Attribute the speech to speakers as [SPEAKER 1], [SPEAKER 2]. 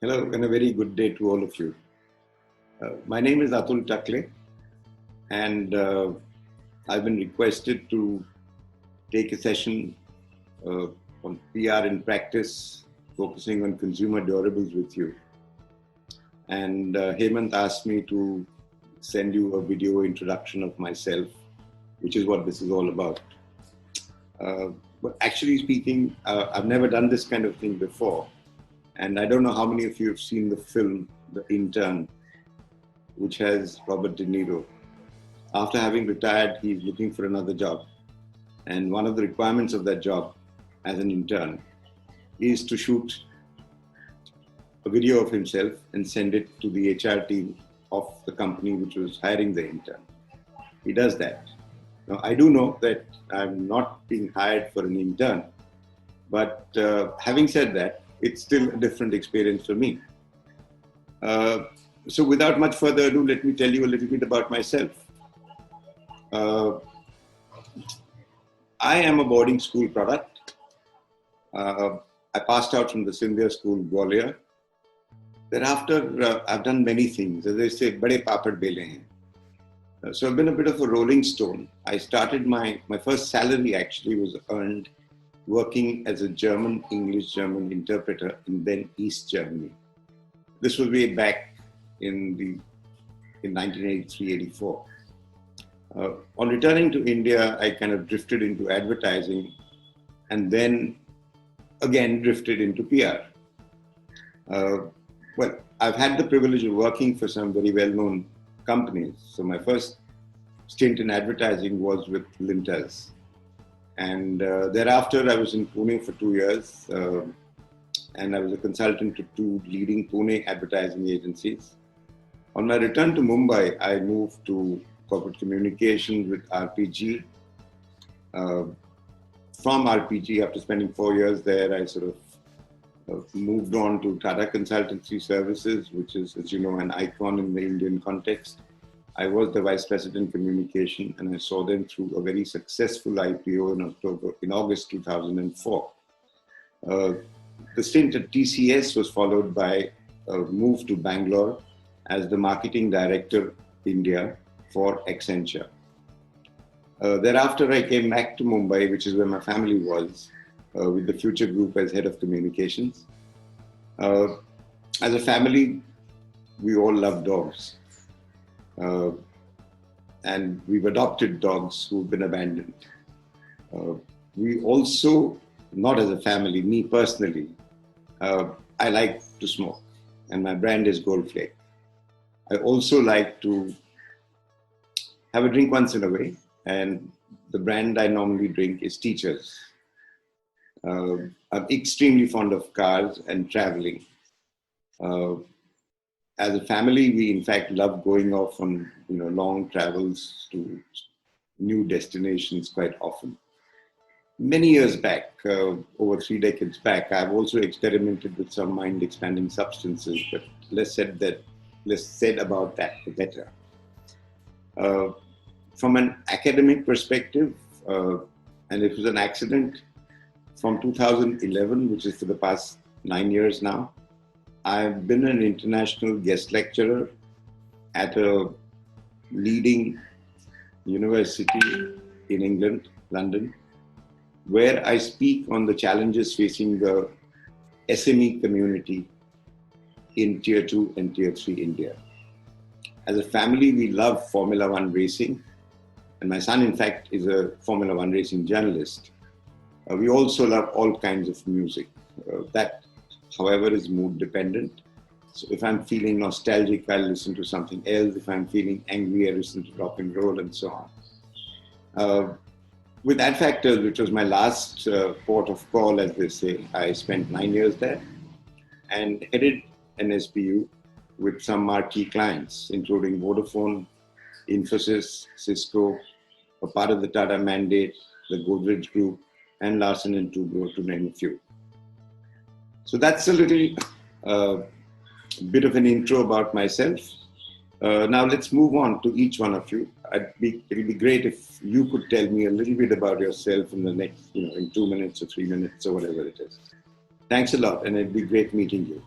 [SPEAKER 1] Hello and a very good day to all of you. My name is Atul Takle, and I've been requested to take a session on PR in practice, focusing on consumer durables with you. And Hemant asked me to send you a video introduction of myself, which is what this is all about. But actually speaking, I've never done this kind of thing before. And I don't know how many of you have seen the film, The Intern, which has Robert De Niro. After having retired, he's looking for another job. And one of the requirements of that job as an intern is to shoot a video of himself and send it to the HR team of the company which was hiring the intern. He does that. Now, I do know that I'm not being hired for an intern, but having said that, it's still a different experience for me. So without much further ado, let me tell you a little bit about myself. I am a boarding school product. I passed out from the Sindhya School, Gwalior. Thereafter, I've done many things. As they say, bade papad bele hain. So I've been a bit of a rolling stone. I started my first salary actually was earned working as a English-German interpreter in then East Germany. This was way back in 1983-84. On returning to India, I kind of drifted into advertising and then again drifted into PR. Well, I've had the privilege of working for some very well-known companies. So my first stint in advertising was with Lintas. And thereafter, I was in Pune for 2 years, and I was a consultant to two leading Pune advertising agencies. On my return to Mumbai, I moved to corporate communications with RPG. From RPG, after spending 4 years there, I sort of moved on to Tata Consultancy Services, which is, as you know, an icon in the Indian context. I was the Vice President Communication, and I saw them through a very successful IPO in August 2004. The stint at TCS was followed by a move to Bangalore as the Marketing Director India for Accenture. Thereafter, I came back to Mumbai, which is where my family was, with the Future Group as Head of Communications. As a family, we all love dogs. And we've adopted dogs who've been abandoned. We also, not as a family, me personally, I like to smoke, and my brand is Gold Flake. I also like to have a drink once in a way, and the brand I normally drink is Teachers. I'm extremely fond of cars and traveling. As a family, we in fact love going off on long travels to new destinations quite often. Many years back, over 3 decades back, I've also experimented with some mind-expanding substances, but less said about that, the better. From an academic perspective, and it was an accident, from 2011, which is for the past 9 years now, I've been an international guest lecturer at a leading university in England, London, where I speak on the challenges facing the SME community in Tier 2 and Tier 3 India. As a family, we love Formula One racing, and my son, in fact, is a Formula One racing journalist. We also love all kinds of music. That, however, is mood dependent. So if I'm feeling nostalgic, I'll listen to something else. If I'm feeling angry, I listen to rock and roll and so on. With Ad Factors, which was my last port of call, as they say, I spent 9 years there and headed an SBU with some marquee clients, including Vodafone, Infosys, Cisco, a part of the Tata mandate, the Godrej Group, and Larsen & Toubro, to name a few. So that's a little bit of an intro about myself. Now let's move on to each one of you. It'd be great if you could tell me a little bit about yourself in the next, in 2 minutes or 3 minutes or whatever it is. Thanks a lot, and it'd be great meeting you.